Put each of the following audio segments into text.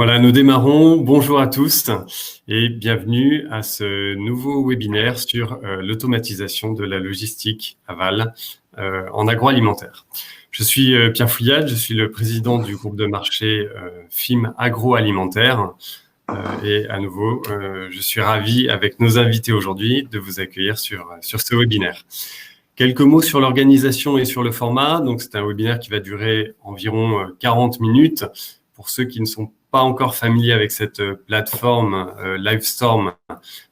Voilà, nous démarrons. Bonjour à tous et bienvenue à ce nouveau webinaire sur l'automatisation de la logistique aval en agroalimentaire. Je suis Pierre Fouillade, je suis le président du groupe de marché FIM Agroalimentaire et à nouveau, je suis ravi avec nos invités aujourd'hui de vous accueillir sur ce webinaire. Quelques mots sur l'organisation et sur le format. Donc, c'est un webinaire qui va durer environ 40 minutes. Pour ceux qui ne sont pas encore familiers avec cette plateforme Livestorm,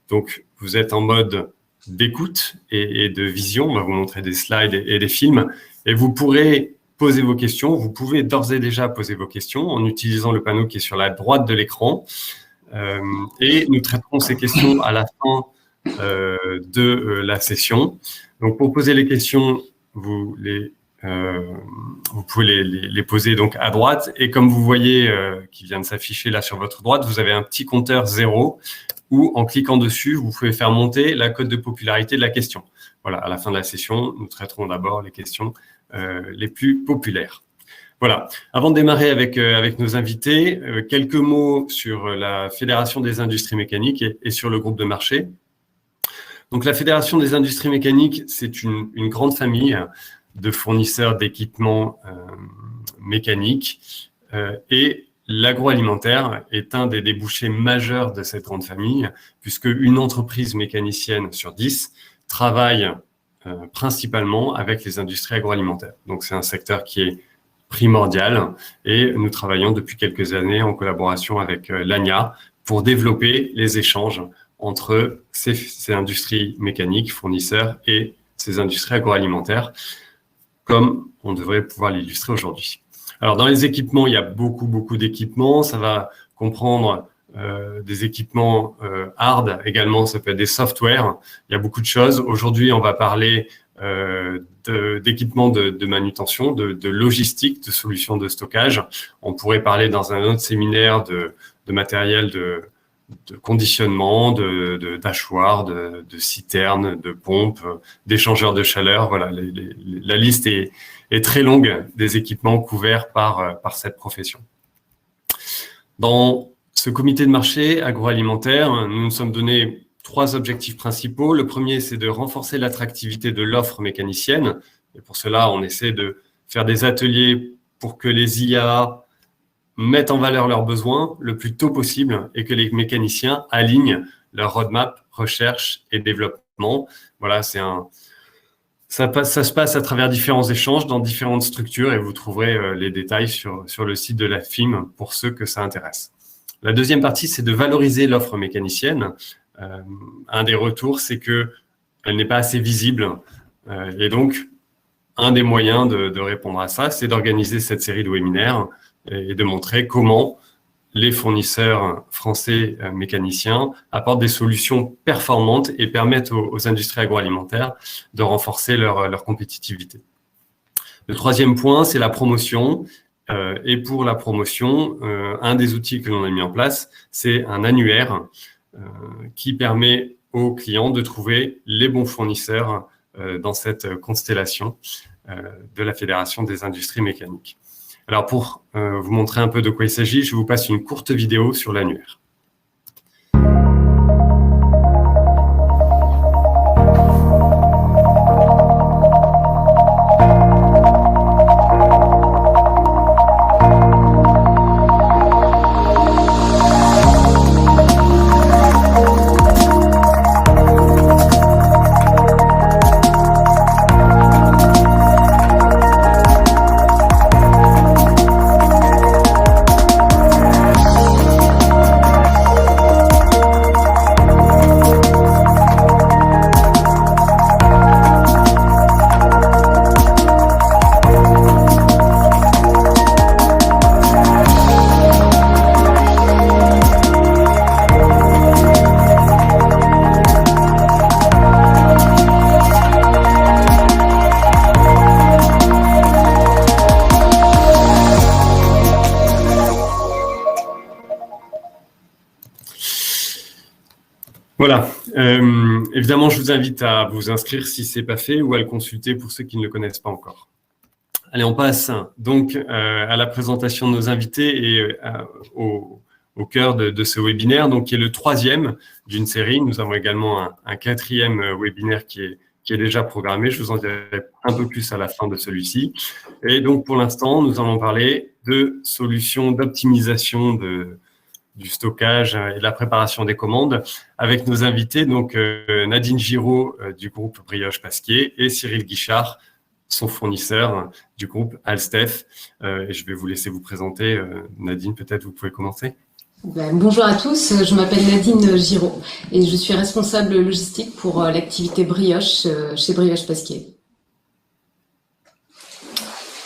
donc vous êtes en mode d'écoute et de vision. On va vous montrer des slides et des films. Et vous pourrez poser vos questions. Vous pouvez d'ores et déjà poser vos questions en utilisant le panneau qui est sur la droite de l'écran. Et nous traiterons ces questions à la fin de la session. Donc, pour poser les questions, vous pouvez les poser donc à droite. Et comme vous voyez, qui vient de s'afficher là sur votre droite, vous avez un petit compteur 0 où, en cliquant dessus, vous pouvez faire monter la cote de popularité de la question. Voilà, à la fin de la session, nous traiterons d'abord les questions les plus populaires. Voilà. Avant de démarrer avec nos invités, quelques mots sur la Fédération des industries mécaniques et sur le groupe de marché. Donc, la Fédération des industries mécaniques, c'est une grande famille de fournisseurs d'équipements mécaniques et l'agroalimentaire est un des débouchés majeurs de cette grande famille puisque une entreprise mécanicienne sur 10 travaille principalement avec les industries agroalimentaires. Donc, c'est un secteur qui est primordial et nous travaillons depuis quelques années en collaboration avec l'ANIA pour développer les échanges entre ces industries mécaniques, fournisseurs et ces industries agroalimentaires, comme on devrait pouvoir l'illustrer aujourd'hui. Alors, dans les équipements, il y a beaucoup d'équipements. Ça va comprendre des équipements hard également, ça peut être des softwares. Il y a beaucoup de choses. Aujourd'hui, on va parler d'équipements de manutention, de logistique, de solutions de stockage. On pourrait parler dans un autre séminaire de matériel de conditionnement, d'achoirs, de citernes, de pompes, d'échangeurs de chaleur. Voilà, la liste est très longue des équipements couverts par cette profession. Dans ce comité de marché agroalimentaire, nous nous sommes donné 3 objectifs principaux. Le premier, c'est de renforcer l'attractivité de l'offre mécanicienne. Et pour cela, on essaie de faire des ateliers pour que les IA mettent en valeur leurs besoins le plus tôt possible et que les mécaniciens alignent leur roadmap recherche et développement. Voilà, ça se passe à travers différents échanges dans différentes structures et vous trouverez les détails sur le site de la FIM pour ceux que ça intéresse. La deuxième partie, c'est de valoriser l'offre mécanicienne. Un des retours, c'est qu'elle n'est pas assez visible. Et donc, un des moyens de répondre à ça, c'est d'organiser cette série de webinaires et de montrer comment les fournisseurs français mécaniciens apportent des solutions performantes et permettent aux industries agroalimentaires de renforcer leur compétitivité. Le troisième point, c'est la promotion. Et pour la promotion, un des outils que l'on a mis en place, c'est un annuaire qui permet aux clients de trouver les bons fournisseurs dans cette constellation de la Fédération des industries mécaniques. Alors, pour vous montrer un peu de quoi il s'agit, je vous passe une courte vidéo sur l'annuaire. Voilà. Évidemment, je vous invite à vous inscrire si ce n'est pas fait ou à le consulter pour ceux qui ne le connaissent pas encore. Allez, on passe donc à la présentation de nos invités et au cœur de ce webinaire, donc qui est le 3e d'une série. Nous avons également un 4e webinaire qui est déjà programmé. Je vous en dirai un peu plus à la fin de celui-ci. Et donc, pour l'instant, nous allons parler de solutions d'optimisation du stockage et de la préparation des commandes avec nos invités, donc Nadine Giraud du groupe Brioche Pasquier et Cyril Guichard, son fournisseur du groupe Alstef. Et je vais vous laisser vous présenter. Nadine, peut-être vous pouvez commencer. Bonjour à tous, je m'appelle Nadine Giraud et je suis responsable logistique pour l'activité Brioche chez Brioche Pasquier.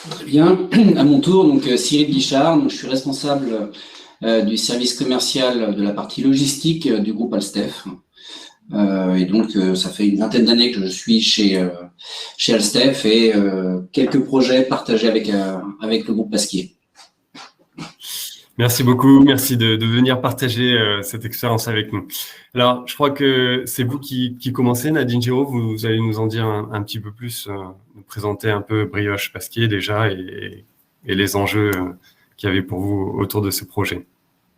Très bien, à mon tour, donc Cyril Guichard, donc je suis responsable du service commercial de la partie logistique du groupe Alstef. Et donc, ça fait une vingtaine d'années que je suis chez Alstef et quelques projets partagés avec le groupe Pasquier. Merci beaucoup, merci de venir partager cette expérience avec nous. Alors, je crois que c'est vous qui commencez, Nadine Giraud, vous allez nous en dire un petit peu plus, nous présenter un peu Brioche Pasquier déjà et les enjeux qu'il y avait pour vous autour de ce projet.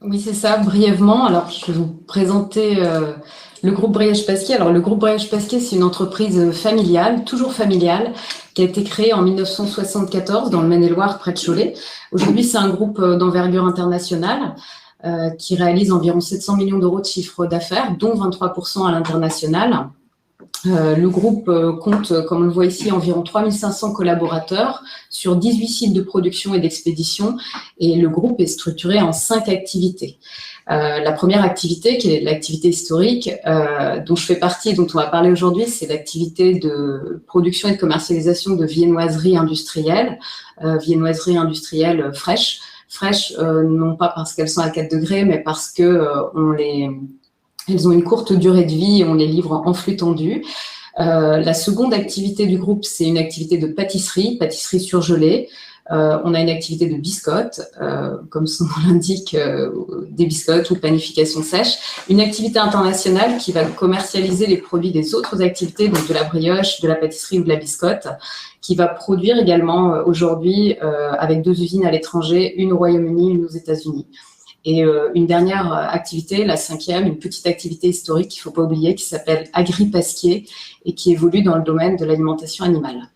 Oui, c'est ça, brièvement. Alors, je vais vous présenter le groupe Brioche Pasquier. Alors, le groupe Brioche Pasquier, c'est une entreprise familiale, toujours familiale, qui a été créée en 1974 dans le Maine-et-Loire, près de Cholet. Aujourd'hui, c'est un groupe d'envergure internationale qui réalise environ 700 millions d'euros de chiffre d'affaires, dont 23% à l'international. Le groupe compte, comme on le voit ici, environ 3500 collaborateurs sur 18 sites de production et d'expédition et le groupe est structuré en 5 activités. La première activité, qui est l'activité historique, dont je fais partie et dont on va parler aujourd'hui, c'est l'activité de production et de commercialisation de viennoiseries industrielles fraîches. Fraîches, non pas parce qu'elles sont à 4 degrés, mais parce que elles ont une courte durée de vie et on les livre en flux tendu. La seconde activité du groupe, c'est une activité de pâtisserie surgelée. On a une activité de biscottes, comme son nom l'indique, des biscottes ou panification sèche. Une activité internationale qui va commercialiser les produits des autres activités, donc de la brioche, de la pâtisserie ou de la biscotte, qui va produire également aujourd'hui avec 2 usines à l'étranger, une au Royaume-Uni, une aux États-Unis. Et une dernière activité, la 5e, une petite activité historique qu'il ne faut pas oublier, qui s'appelle Agri Pasquier et qui évolue dans le domaine de l'alimentation animale.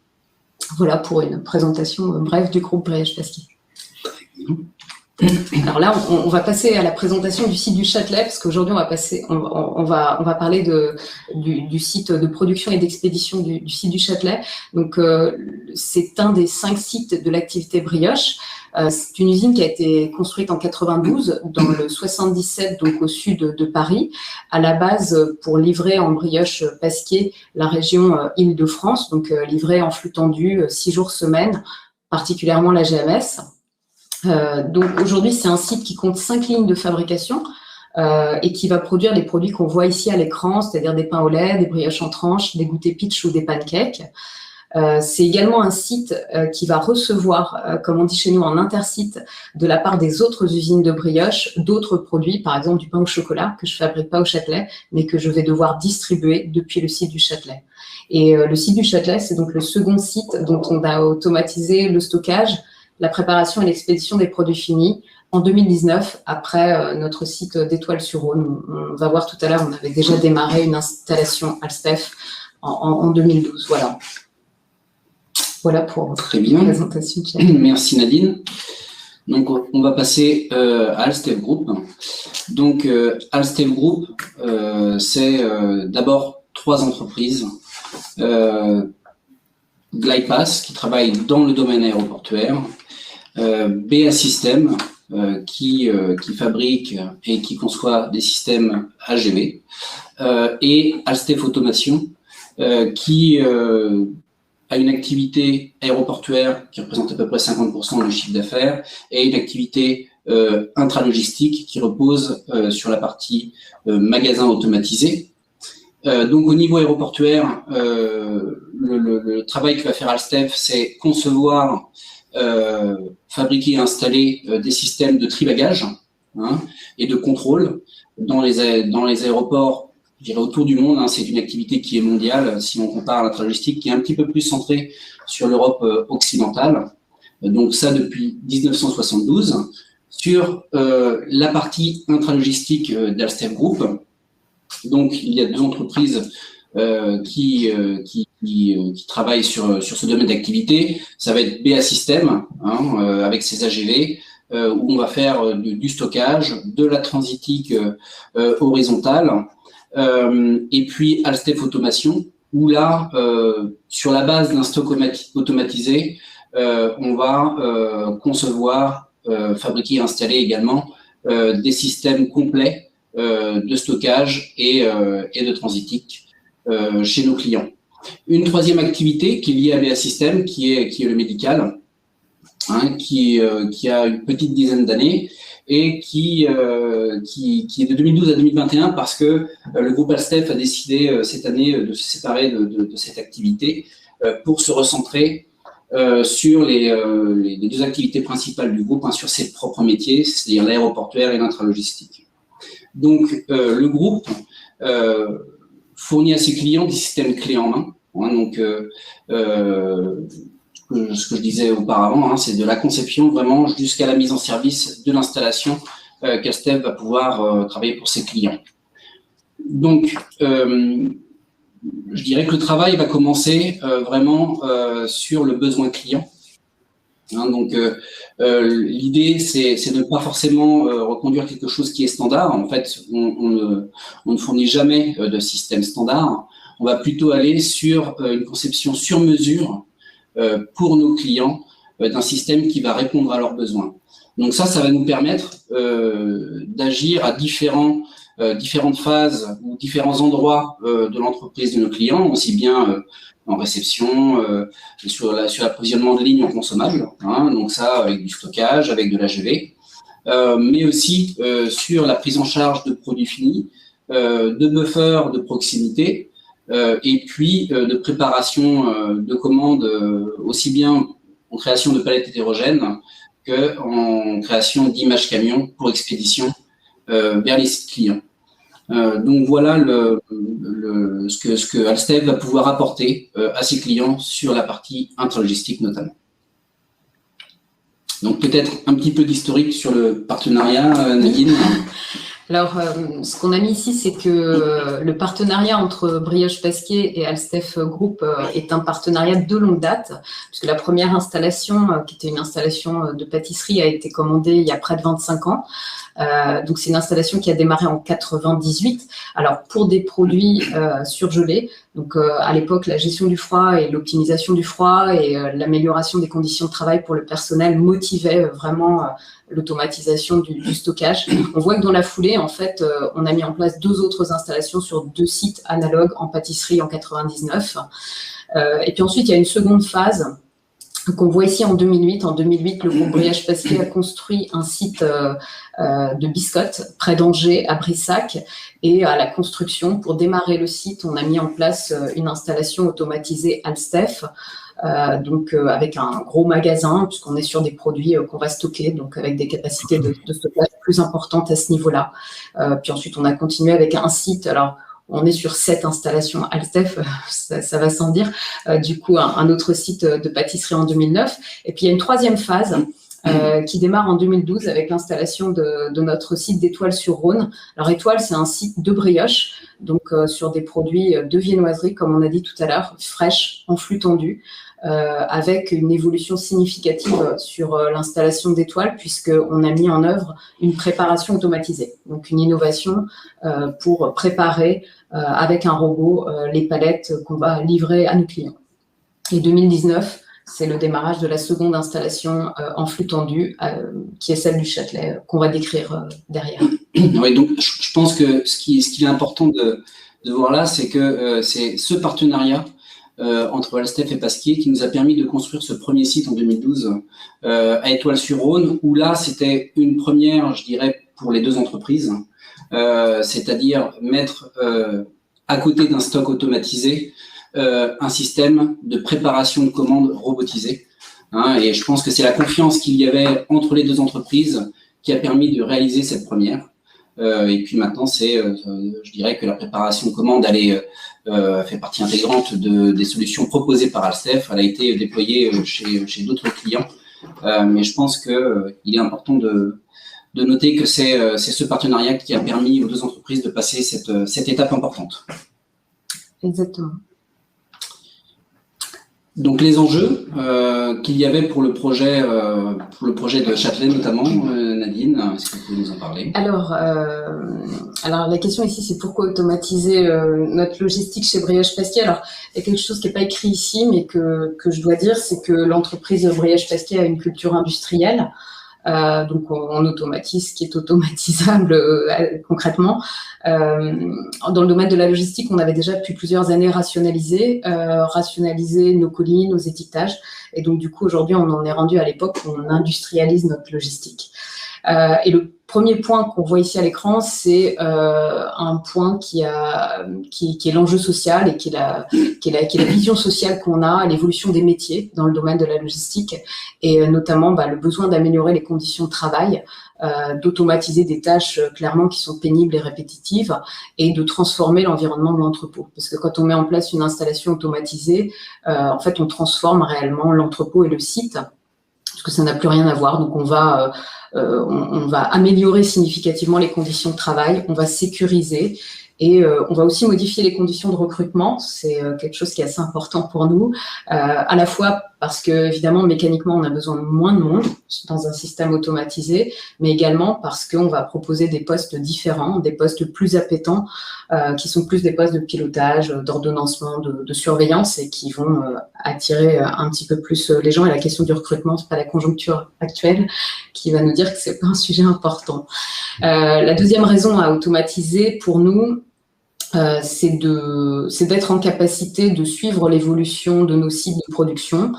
Voilà pour une présentation brève du groupe Brioche Pasquier. Alors là, on va passer à la présentation du site du Châtelet, parce qu'aujourd'hui, on va parler du site de production et d'expédition du site du Châtelet. Donc, c'est un des 5 sites de l'activité Brioche. C'est une usine qui a été construite en 92 dans le 77, donc au sud de Paris, à la base pour livrer en brioche Pasquier la région Île-de-France, donc livrer en flux tendu 6 jours semaine, particulièrement la GMS. Donc aujourd'hui, c'est un site qui compte 5 lignes de fabrication et qui va produire les produits qu'on voit ici à l'écran, c'est-à-dire des pains au lait, des brioches en tranches, des goûters pitch ou des pancakes. C'est également un site qui va recevoir, comme on dit chez nous, en intersite, de la part des autres usines de brioche, d'autres produits, par exemple du pain au chocolat, que je fabrique pas au Châtelet, mais que je vais devoir distribuer depuis le site du Châtelet. Et le site du Châtelet, c'est donc le second site dont on a automatisé le stockage, la préparation et l'expédition des produits finis en 2019, après notre site d'Étoile-sur-Rhône. On va voir tout à l'heure, on avait déjà démarré une installation Alstef en 2012. Voilà pour Très bien. La présentation. Merci Nadine. Donc, on va passer à Alstef Group. Donc, Alstef Group, c'est d'abord 3 entreprises. Glidepass, qui travaille dans le domaine aéroportuaire. BA System, qui fabrique et qui conçoit des systèmes AGV. Et Alstef Automation, qui a une activité aéroportuaire qui représente à peu près 50% du chiffre d'affaires et une activité intralogistique qui repose sur la partie magasin automatisé. Donc au niveau aéroportuaire, le travail que va faire Alstef, c'est concevoir, fabriquer et installer des systèmes de tri-bagages et de contrôle dans les aéroports, je dirais autour du monde. C'est une activité qui est mondiale, si on compare à l'intralogistique, qui est un petit peu plus centrée sur l'Europe occidentale. Donc ça depuis 1972. sur la partie intralogistique d'Alstef Group. Donc, il y a 2 entreprises qui travaillent sur ce domaine d'activité. Ça va être BA System, avec ses AGV, où on va faire du stockage, de la transitique horizontale, et puis Alstef Automation, où là, sur la base d'un stock automatisé, on va concevoir, fabriquer et installer également des systèmes complets de stockage et de transitique chez nos clients. Une troisième activité qui est liée à BA System, qui est le médical, qui a une petite dizaine d'années et qui est de 2012 à 2021 parce que le groupe Alstef a décidé cette année de se séparer de cette activité pour se recentrer sur les 2 activités principales du groupe, sur ses propres métiers, c'est-à-dire l'aéroportuaire et l'intralogistique. Donc, le groupe fournit à ses clients des systèmes clés en main. Donc, ce que je disais auparavant, c'est de la conception vraiment jusqu'à la mise en service de l'installation qu'Alstef va pouvoir travailler pour ses clients. Donc, je dirais que le travail va commencer vraiment sur le besoin client. Donc, l'idée, c'est de ne pas forcément reconduire quelque chose qui est standard. En fait, on ne fournit jamais de système standard. On va plutôt aller sur une conception sur mesure pour nos clients d'un système qui va répondre à leurs besoins. Donc ça va nous permettre d'agir à différentes phases ou différents endroits de l'entreprise de nos clients, aussi bien en réception, sur l'approvisionnement de lignes en consommables, donc ça avec du stockage, avec de l'AGV, mais aussi sur la prise en charge de produits finis, de buffers de proximité, et puis de préparation de commandes, aussi bien en création de palettes hétérogènes qu'en création d'images camions pour expédition vers les sites clients. Donc voilà ce que Alstef va pouvoir apporter à ses clients sur la partie intralogistique notamment. Donc peut-être un petit peu d'historique sur le partenariat, Nadine. Alors, ce qu'on a mis ici, c'est que le partenariat entre Brioche Pasquier et Alstef Group est un partenariat de longue date, puisque la première installation, qui était une installation de pâtisserie, a été commandée il y a près de 25 ans. Donc, c'est une installation qui a démarré en 98. Alors, pour des produits surgelés, donc à l'époque, la gestion du froid et l'optimisation du froid et l'amélioration des conditions de travail pour le personnel motivaient vraiment l'automatisation du stockage. On voit que dans la foulée, en fait, on a mis en place 2 autres installations sur 2 sites analogues en pâtisserie en 99. Et puis ensuite, il y a une seconde phase qu'on voit ici en 2008. En 2008, le groupe Brioche Pasquier a construit un site de biscottes près d'Angers, à Brissac. Et à la construction, pour démarrer le site, on a mis en place une installation automatisée Alstef, donc avec un gros magasin, puisqu'on est sur des produits qu'on va stocker, donc avec des capacités de stockage plus importantes à ce niveau-là. Puis ensuite, on a continué avec un site. Alors, on est sur 7 installations Alstef, ça va sans dire. Du coup, un autre site de pâtisserie en 2009. Et puis, il y a une troisième phase qui démarre en 2012 avec l'installation de notre site d'Étoile-sur-Rhône. Alors, Étoile, c'est un site de brioche, donc sur des produits de viennoiserie, comme on a dit tout à l'heure, fraîches, en flux tendu, avec une évolution significative sur l'installation d'Étoile, puisqu'on a mis en œuvre une préparation automatisée, donc une innovation pour préparer avec un robot les palettes qu'on va livrer à nos clients. Et 2019, c'est le démarrage de la seconde installation en flux tendu, qui est celle du Châtelet, qu'on va décrire derrière. Oui, donc je pense que ce qui est important de voir là, c'est que c'est ce partenariat entre Alstef et Pasquier qui nous a permis de construire ce premier site en 2012 à Étoile-sur-Rhône, où là, c'était une première, je dirais, pour les 2 entreprises, c'est-à-dire mettre à côté d'un stock automatisé un système de préparation de commandes robotisé. Et je pense que c'est la confiance qu'il y avait entre les 2 entreprises qui a permis de réaliser cette première. Et puis maintenant, je dirais que la préparation de commande, elle fait partie intégrante des solutions proposées par Alstef. Elle a été déployée chez d'autres clients mais je pense qu'il est important de noter que c'est ce partenariat qui a permis aux deux entreprises de passer cette étape importante. Exactement. Donc les enjeux qu'il y avait pour le projet de Châtelet notamment, Nadine, est-ce que vous pouvez nous en parler? Alors la question ici, c'est pourquoi automatiser notre logistique chez Brioche Pasquier. Alors, il y a quelque chose qui n'est pas écrit ici, mais que je dois dire, c'est que l'entreprise Brioche Pasquier a une culture industrielle. Donc on automatise ce qui est automatisable concrètement. Dans le domaine de la logistique, on avait déjà depuis plusieurs années rationalisé nos colis, nos étiquetages, et donc du coup aujourd'hui on en est rendu à l'époque où on industrialise notre logistique. Et le premier point qu'on voit ici à l'écran, c'est un point qui est l'enjeu social et qui est la vision sociale qu'on a à l'évolution des métiers dans le domaine de la logistique, et notamment le besoin d'améliorer les conditions de travail, d'automatiser des tâches clairement qui sont pénibles et répétitives, et de transformer l'environnement de l'entrepôt. Parce que quand on met en place une installation automatisée, en fait on transforme réellement l'entrepôt et le site, parce que ça n'a plus rien à voir. Donc on va améliorer significativement les conditions de travail, on va sécuriser, et on va aussi modifier les conditions de recrutement. C'est quelque chose qui est assez important pour nous, à la fois parce que évidemment mécaniquement on a besoin de moins de monde dans un système automatisé, mais également parce qu'on va proposer des postes différents, des postes plus appétants, qui sont plus des postes de pilotage, d'ordonnancement, de surveillance, et qui vont attirer un petit peu plus les gens. Et la question du recrutement, c'est pas la conjoncture actuelle qui va nous dire que c'est pas un sujet important. La deuxième raison à automatiser pour nous, c'est d'être en capacité de suivre l'évolution de nos sites de production.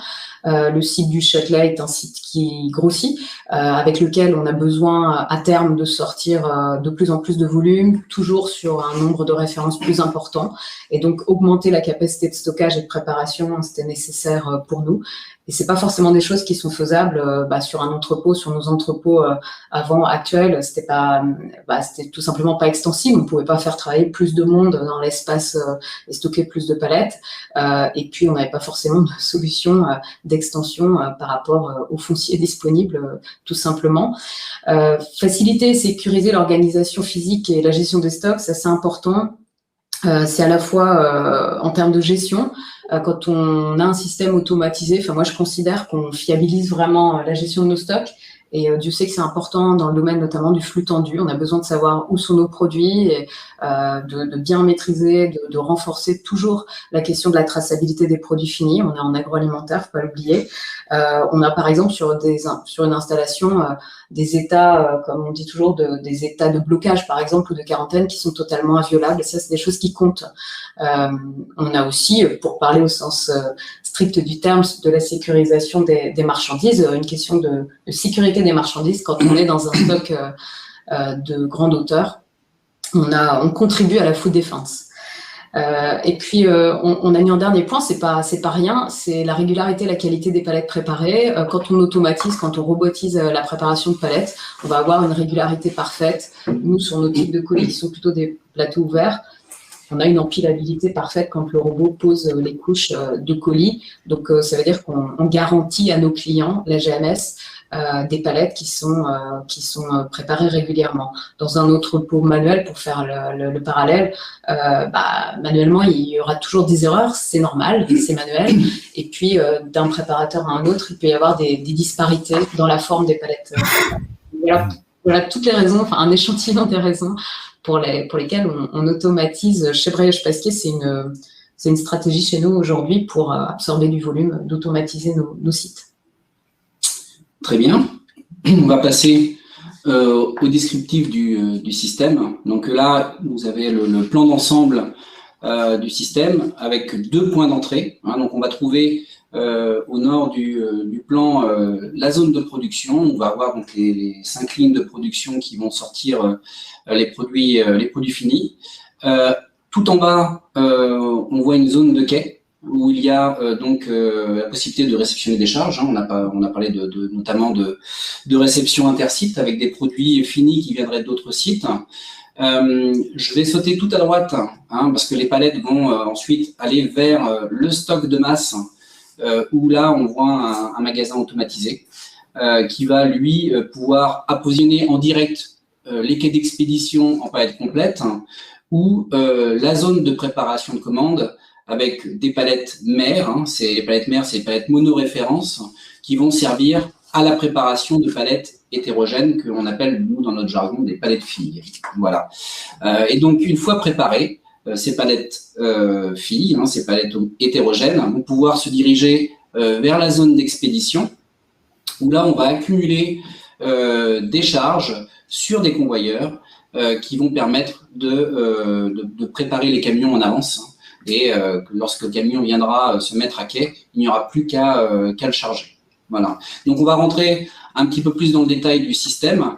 Le site du Châtelet est un site qui grossit, avec lequel on a besoin à terme de sortir de plus en plus de volume, toujours sur un nombre de références plus important, et donc augmenter la capacité de stockage et de préparation, c'était nécessaire pour nous. Et c'est pas forcément des choses qui sont faisables sur un entrepôt, sur nos entrepôts avant actuels. C'était tout simplement pas extensible. On pouvait pas faire travailler plus de monde dans l'espace et stocker plus de palettes. Et puis on n'avait pas forcément de solution d'extension par rapport aux fonciers disponibles, tout simplement. Faciliter et sécuriser l'organisation physique et la gestion des stocks, ça c'est important. C'est à la fois en termes de gestion, quand on a un système automatisé, moi je considère qu'on fiabilise vraiment la gestion de nos stocks, et Dieu sait que c'est important dans le domaine notamment du flux tendu. On a besoin de savoir où sont nos produits, et de bien maîtriser, de renforcer toujours la question de la traçabilité des produits finis. On est en agroalimentaire, faut pas l'oublier. On a par exemple sur une installation des états, comme on dit toujours, des états de blocage par exemple, ou de quarantaine, qui sont totalement inviolables, et ça c'est des choses qui comptent. On a aussi, pour parler au sens strict du terme, de la sécurisation des marchandises, une question de sécurité des marchandises. Quand on est dans un stock de grande hauteur, on contribue à la food defense. Et puis on a mis en dernier point, c'est pas rien, c'est la régularité et la qualité des palettes préparées. Quand on automatise, quand on robotise la préparation de palettes, on va avoir une régularité parfaite. Nous, sur nos types de colis qui sont plutôt des plateaux ouverts, on a une empilabilité parfaite quand le robot pose les couches de colis. Donc ça veut dire qu'on garantit à nos clients, la GMS, des palettes qui sont préparées régulièrement. Dans un autre pot manuel, pour faire le parallèle, manuellement il y aura toujours des erreurs, c'est normal, c'est manuel. Et puis d'un préparateur à un autre, il peut y avoir des disparités dans la forme des palettes. Voilà toutes les raisons, un échantillon des raisons pour lesquelles on automatise chez Brioche Pasquier. C'est une stratégie chez nous aujourd'hui pour absorber du volume, d'automatiser nos sites. Très bien. On va passer au descriptif du système. Donc là, vous avez le plan d'ensemble du système avec 2 points d'entrée. Donc on va trouver au nord du plan la zone de production. On va avoir donc les 5 lignes de production qui vont sortir les produits finis. Tout en bas, on voit une zone de quai où il y a la possibilité de réceptionner des charges. On a parlé notamment de réception intersites avec des produits finis qui viendraient d'autres sites. Je vais sauter tout à droite parce que les palettes vont ensuite aller vers le stock de masse où là on voit un magasin automatisé qui va, lui, pouvoir approvisionner en direct les quais d'expédition en palette complète, ou la zone de préparation de commande avec des palettes mères. Les palettes mères, c'est les palettes monoréférences qui vont servir à la préparation de palettes hétérogènes que l'on appelle, nous, dans notre jargon, des palettes filles. Voilà. Et donc, une fois préparées, ces palettes filles, ces palettes hétérogènes, vont pouvoir se diriger vers la zone d'expédition, où là, on va accumuler des charges sur des convoyeurs qui vont permettre de préparer les camions en avance. Et lorsque le camion viendra se mettre à quai, il n'y aura plus qu'à le charger. Voilà. Donc, on va rentrer un petit peu plus dans le détail du système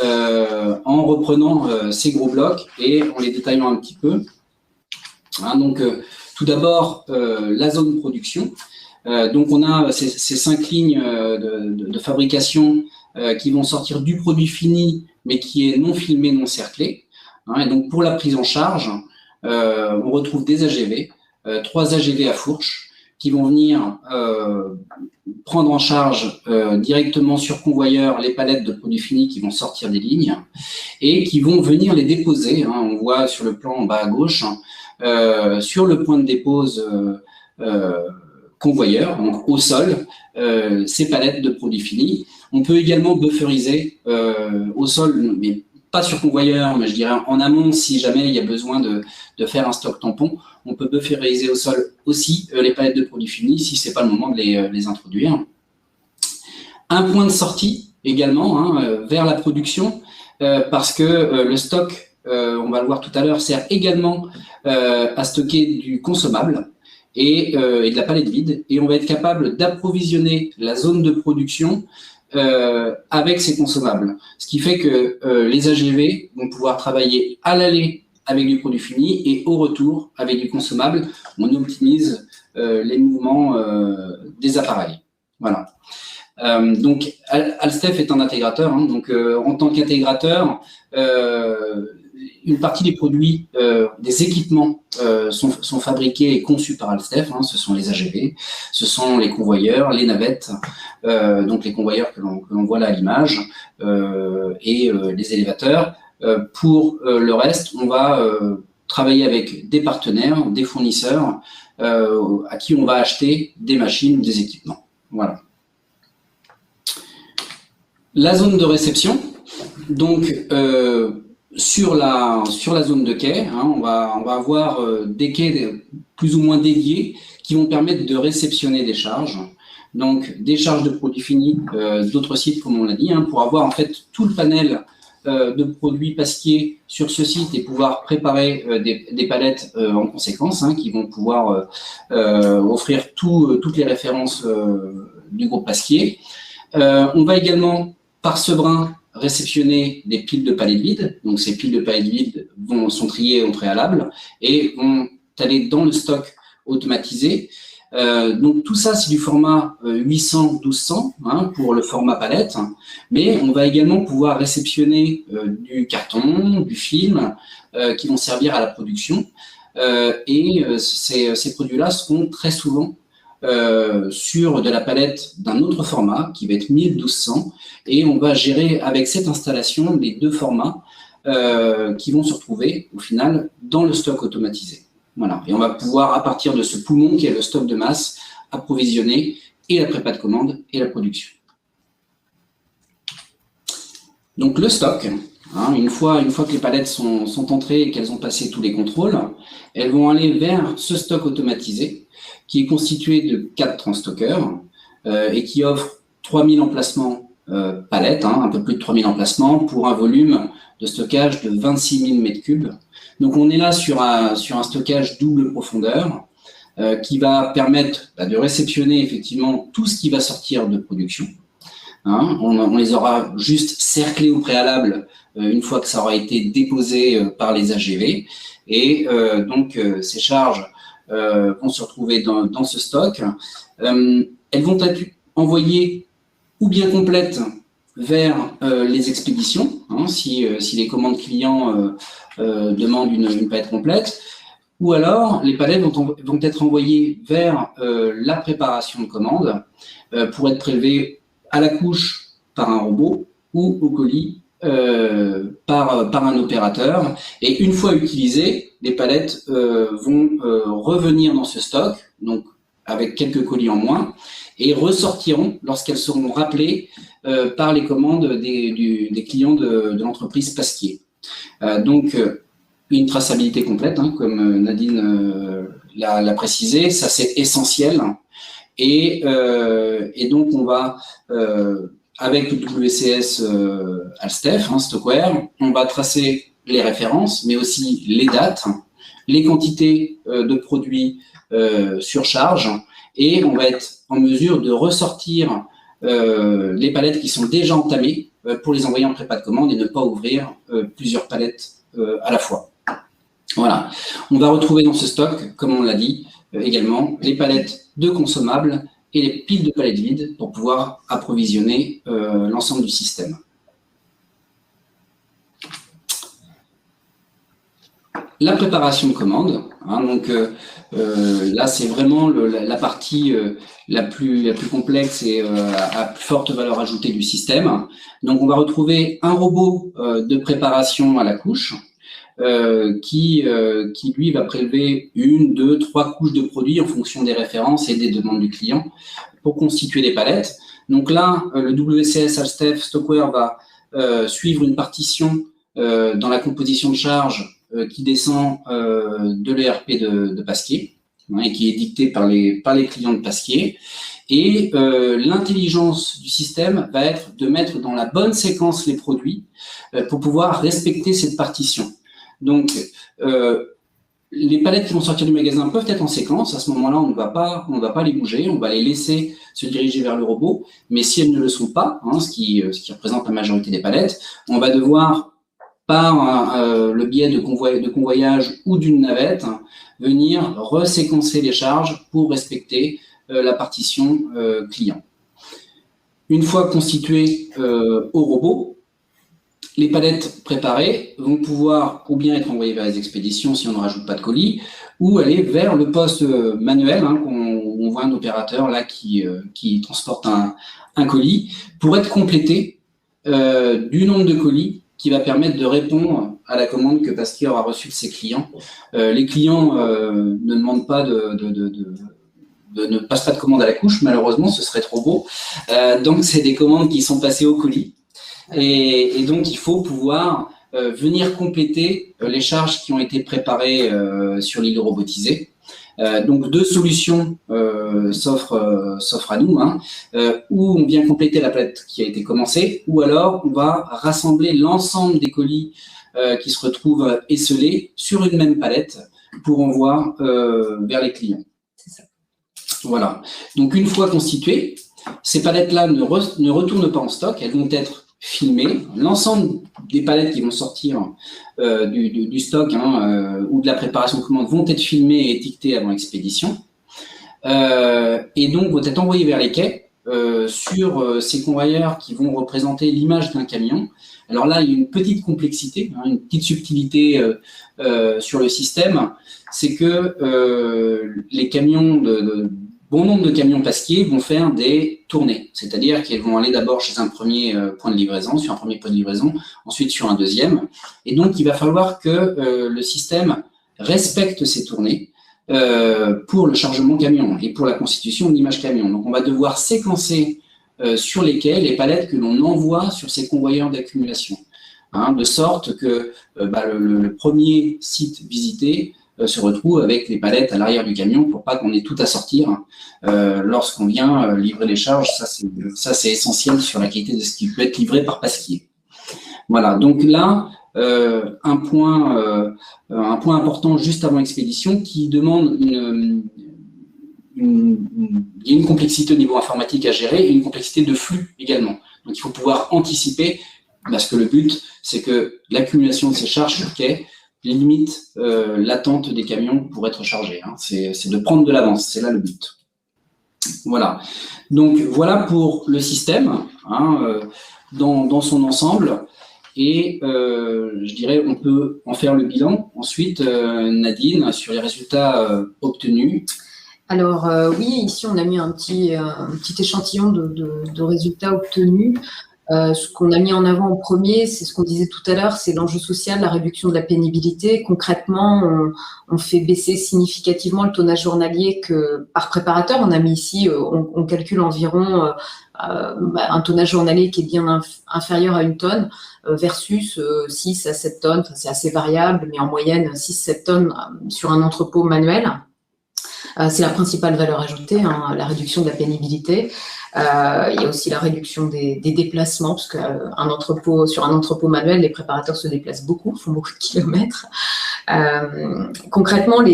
en reprenant ces gros blocs et en les détaillant un petit peu. Donc, tout d'abord, la zone production. Donc, on a ces 5 lignes de fabrication qui vont sortir du produit fini, mais qui est non filmé, non cerclé. Et donc, pour la prise en charge, on retrouve des AGV, 3 AGV à fourche, qui vont venir prendre en charge directement sur convoyeur les palettes de produits finis qui vont sortir des lignes et qui vont venir les déposer. On voit sur le plan en bas à gauche, sur le point de dépose convoyeur, donc au sol, ces palettes de produits finis. On peut également bufferiser au sol, mais pas sur convoyeur, mais je dirais en amont, si jamais il y a besoin de faire un stock tampon, on peut bufferiser au sol aussi les palettes de produits finis si ce n'est pas le moment de les introduire. Un point de sortie également vers la production, parce que le stock, on va le voir tout à l'heure, sert également à stocker du consommable et de la palette vide, et on va être capable d'approvisionner la zone de production avec ces consommables. Ce qui fait que les AGV vont pouvoir travailler à l'aller avec du produit fini et au retour avec du consommable. On optimise les mouvements des appareils. Voilà. Donc, Alstef est un intégrateur. Donc, en tant qu'intégrateur, une partie des produits, des équipements sont fabriqués et conçus par Alstef. Ce sont les AGV, ce sont les convoyeurs, les navettes, donc les convoyeurs que l'on voit là à l'image, et les élévateurs. Pour le reste, on va travailler avec des partenaires, des fournisseurs, à qui on va acheter des machines, des équipements. Voilà. La zone de réception, donc sur la zone de quai, on va avoir des quais plus ou moins dédiés qui vont permettre de réceptionner des charges. Donc des charges de produits finis d'autres sites, comme on l'a dit, pour avoir en fait tout le panel de produits pasquiers sur ce site et pouvoir préparer des palettes en conséquence, qui vont pouvoir offrir toutes les références du groupe pasquier. On va également, par ce brin, réceptionner des piles de palettes vides. Donc, ces piles de palettes vides sont triées au préalable et vont aller dans le stock automatisé. Donc, tout ça, c'est du format 800-1200 pour le format palette. Mais on va également pouvoir réceptionner du carton, du film qui vont servir à la production. Ces produits-là seront très souvent sur de la palette d'un autre format qui va être 1200 et on va gérer avec cette installation les deux formats qui vont se retrouver au final dans le stock automatisé. Voilà. Et on va pouvoir, à partir de ce poumon qui est le stock de masse, approvisionner et la prépa de commande et la production. Donc le stock, une fois que les palettes sont entrées et qu'elles ont passé tous les contrôles, elles vont aller vers ce stock automatisé qui est constitué de 4 transstockers et qui offre 3000 emplacements palettes, un peu plus de 3000 emplacements pour un volume de stockage de 26 000 m3. Donc on est là sur un stockage double profondeur qui va permettre de réceptionner effectivement tout ce qui va sortir de production. On les aura juste cerclés au préalable une fois que ça aura été déposé par les AGV. Et donc ces charges vont se retrouver dans ce stock. Elles vont être envoyées ou bien complètes vers les expéditions, si les commandes clients demandent une palette complète, ou alors les palettes vont être envoyées vers la préparation de commande pour être prélevées à la couche par un robot ou au colis par un opérateur. Et une fois utilisées, les palettes vont revenir dans ce stock, donc avec quelques colis en moins, et ressortiront lorsqu'elles seront rappelées par les commandes des clients de l'entreprise Pasquier. Donc, une traçabilité complète, hein, comme Nadine l'a précisé, ça c'est essentiel. Et donc, on va, avec le WCS Alstef, hein, Stockware, on va tracer les références, mais aussi les dates, les quantités de produits sur charge, et on va être en mesure de ressortir les palettes qui sont déjà entamées pour les envoyer en prépa de commande et ne pas ouvrir plusieurs palettes à la fois. Voilà. On va retrouver dans ce stock, comme on l'a dit, également les palettes de consommables et les piles de palettes vides pour pouvoir approvisionner l'ensemble du système. La préparation de commande, hein, donc là c'est vraiment la partie la plus complexe et à plus forte valeur ajoutée du système. Donc on va retrouver un robot de préparation à la couche qui lui va prélever 1, 2, 3 couches de produits en fonction des références et des demandes du client pour constituer les palettes. Donc là, le WCS Alstef Stockware va suivre une partition dans la composition de charge qui descend de l'ERP de Pasquier, hein, et qui est dictée par les clients de Pasquier. Et l'intelligence du système va être de mettre dans la bonne séquence les produits pour pouvoir respecter cette partition. Donc, les palettes qui vont sortir du magasin peuvent être en séquence. À ce moment-là, on ne va pas les bouger, on va les laisser se diriger vers le robot. Mais si elles ne le sont pas, hein, ce qui représente la majorité des palettes, on va devoir, par le biais de convoyage ou d'une navette, hein, venir reséquencer les charges pour respecter la partition client. Une fois constituées au robot, les palettes préparées vont pouvoir ou bien être envoyées vers les expéditions si on ne rajoute pas de colis, ou aller vers le poste manuel, hein, où on voit un opérateur là qui transporte un colis, pour être complété du nombre de colis qui va permettre de répondre à la commande que Pasquier aura reçue de ses clients. Les clients ne demandent pas ne passent pas de commande à la couche, malheureusement, ce serait trop beau. Donc, c'est des commandes qui sont passées au colis. Et donc, il faut pouvoir venir compléter les charges qui ont été préparées sur l'île robotisée. Donc, deux solutions s'offrent à nous, hein, où on vient compléter la palette qui a été commencée, ou alors on va rassembler l'ensemble des colis qui se retrouvent esselés sur une même palette pour envoi vers les clients. C'est ça. Voilà. Donc, une fois constituées, ces palettes-là ne retournent pas en stock, elles vont être filmées. L'ensemble des palettes qui vont sortir du stock, hein, ou de la préparation de commande vont être filmées et étiquetées avant expédition, et donc vont être envoyées vers les quais sur ces convoyeurs qui vont représenter l'image d'un camion. Alors là, il y a une petite complexité, hein, une petite subtilité sur le système, c'est que les camions bon nombre de camions Pasquier vont faire des tournées, c'est-à-dire qu'ils vont aller d'abord chez un premier point de livraison, sur un premier point de livraison, ensuite sur un deuxième. Et donc, il va falloir que le système respecte ces tournées pour le chargement camion et pour la constitution de l'image camion. Donc, on va devoir séquencer sur les quais les palettes que l'on envoie sur ces convoyeurs d'accumulation, hein, de sorte que le premier site visité se retrouve avec les palettes à l'arrière du camion pour pas qu'on ait tout à sortir lorsqu'on vient livrer les charges. Ça, c'est essentiel sur la qualité de ce qui peut être livré par Pasquier. Voilà, donc là, un point important juste avant expédition qui demande il y a une complexité au niveau informatique à gérer et une complexité de flux également. Donc, il faut pouvoir anticiper, parce que le but, c'est que l'accumulation de ces charges sur quai limite l'attente des camions pour être chargés, hein. C'est de prendre de l'avance, c'est là le but. Voilà. Donc, voilà pour le système, hein, dans son ensemble. Et je dirais, on peut en faire le bilan. Ensuite, Nadine, sur les résultats obtenus. Alors oui, ici on a mis un petit échantillon de résultats obtenus. Ce qu'on a mis en avant en premier, c'est ce qu'on disait tout à l'heure, c'est l'enjeu social, la réduction de la pénibilité. Concrètement, on fait baisser significativement le tonnage journalier que par préparateur. On a mis ici, on calcule environ un tonnage journalier qui est bien inférieur à 1 tonne versus 6 à 7 tonnes. Enfin, c'est assez variable, mais en moyenne 6-7 tonnes sur un entrepôt manuel. C'est la principale valeur ajoutée, hein, la réduction de la pénibilité. Il y a aussi la réduction des déplacements, parce que sur un entrepôt manuel, les préparateurs se déplacent beaucoup, font beaucoup de kilomètres. Concrètement, la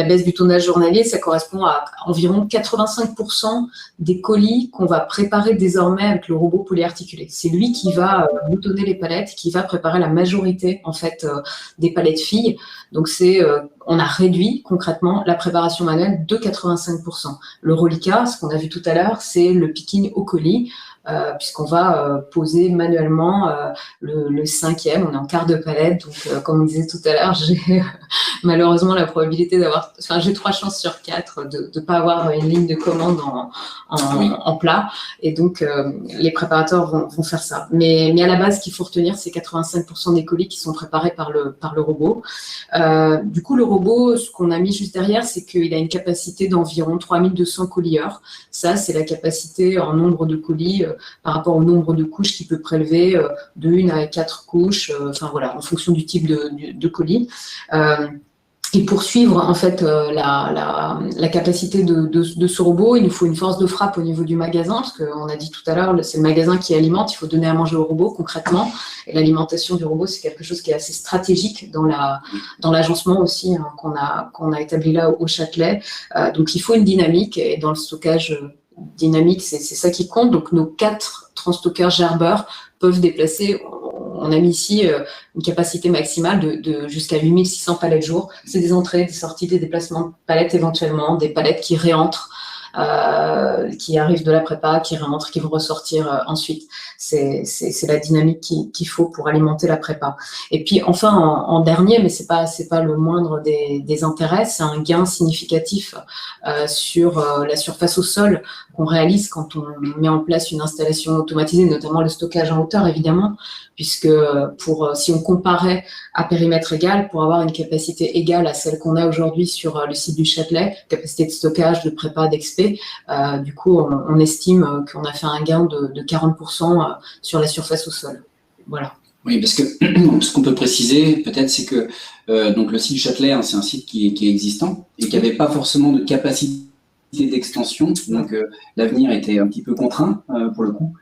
baisse du tonnage journalier, ça correspond à environ 85% des colis qu'on va préparer désormais avec le robot polyarticulé. C'est lui qui va boutonner les palettes, qui va préparer la majorité en fait des palettes filles. Donc on a réduit concrètement la préparation manuelle de 85%. Le reliquat, ce qu'on a vu tout à l'heure, c'est le picking au colis, puisqu'on va poser manuellement le 5e, on est en quart de palette, donc comme on disait tout à l'heure, j'ai malheureusement la probabilité j'ai 3 chances sur 4 de ne pas avoir une ligne de commande en plat, et donc les préparateurs vont faire ça. Mais à la base, ce qu'il faut retenir, c'est 85% des colis qui sont préparés par le robot. Du coup, le robot, ce qu'on a mis juste derrière, c'est qu'il a une capacité d'environ 3200 colis heure. Ça, c'est la capacité en nombre de colis par rapport au nombre de couches qu'il peut prélever, de 1 à 4 couches, en fonction du type de colis. Et pour suivre en fait la capacité de ce robot, il nous faut une force de frappe au niveau du magasin, parce qu'on a dit tout à l'heure, c'est le magasin qui alimente, il faut donner à manger au robot concrètement, et l'alimentation du robot, c'est quelque chose qui est assez stratégique dans l'agencement aussi, hein, qu'on a établi là au Châtelet. Donc il faut une dynamique, et dans le stockage dynamique, c'est ça qui compte. Donc nos 4 transstockeurs Gerber peuvent déplacer, on a mis ici une capacité maximale de jusqu'à 8600 palettes jour. C'est des entrées, des sorties, des déplacements de palettes éventuellement, des palettes qui réentrent, qui arrivent de la prépa, qui réentrent, qui vont ressortir ensuite. C'est la dynamique qu'il faut pour alimenter la prépa. Et puis enfin, en dernier, mais c'est pas le moindre des intérêts, c'est un gain significatif sur la surface au sol qu'on réalise quand on met en place une installation automatisée, notamment le stockage en hauteur, évidemment, puisque si on comparait à périmètre égal, pour avoir une capacité égale à celle qu'on a aujourd'hui sur le site du Châtelet, capacité de stockage, de prépa, d'expé, du coup, on estime qu'on a fait un gain de 40% sur la surface au sol. Voilà. Oui, parce que ce qu'on peut préciser, peut-être, c'est que donc le site du Châtelet, hein, c'est un site qui est existant et qui n'avait pas forcément de capacité d'extension, donc l'avenir était un petit peu contraint pour le coup,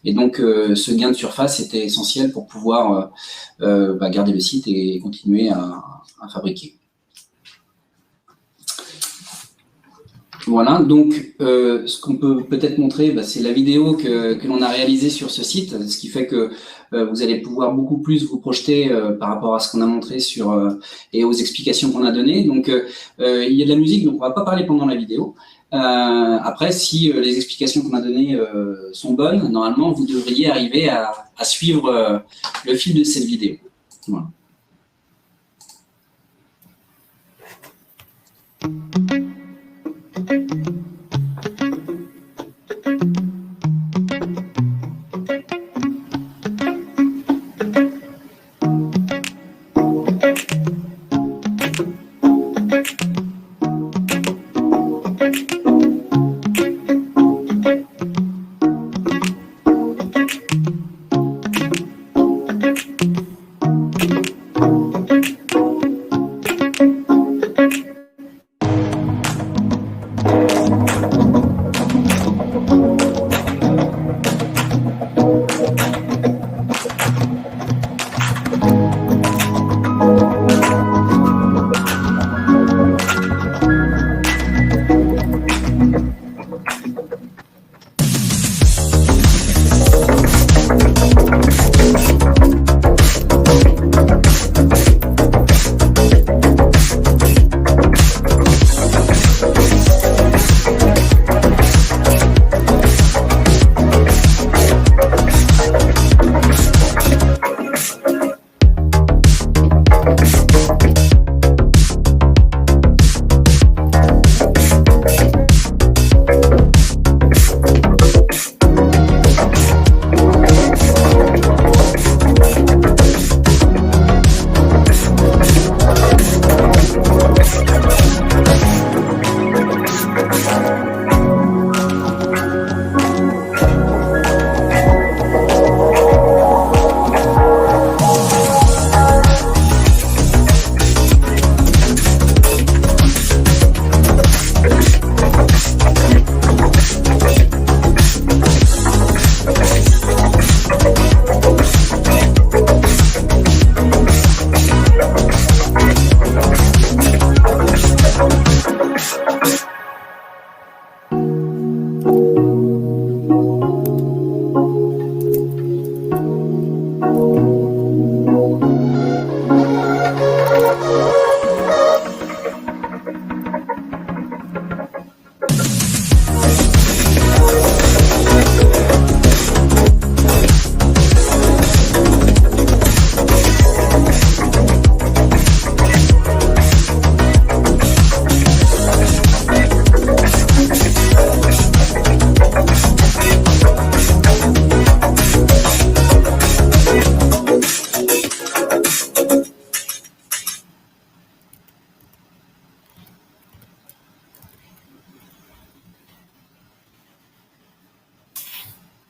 et donc ce gain de surface était essentiel pour pouvoir garder le site et continuer à fabriquer. Voilà, donc ce qu'on peut peut-être montrer, c'est la vidéo que l'on a réalisée sur ce site, ce qui fait que vous allez pouvoir beaucoup plus vous projeter par rapport à ce qu'on a montré et aux explications qu'on a données. Donc il y a de la musique, donc on ne va pas parler pendant la vidéo. Après, si les explications qu'on a données sont bonnes, normalement, vous devriez arriver à suivre le fil de cette vidéo. Voilà.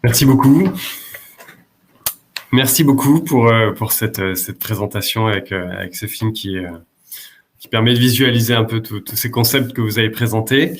Merci beaucoup. Merci beaucoup pour cette présentation avec ce film qui permet de visualiser un peu tous ces concepts que vous avez présentés.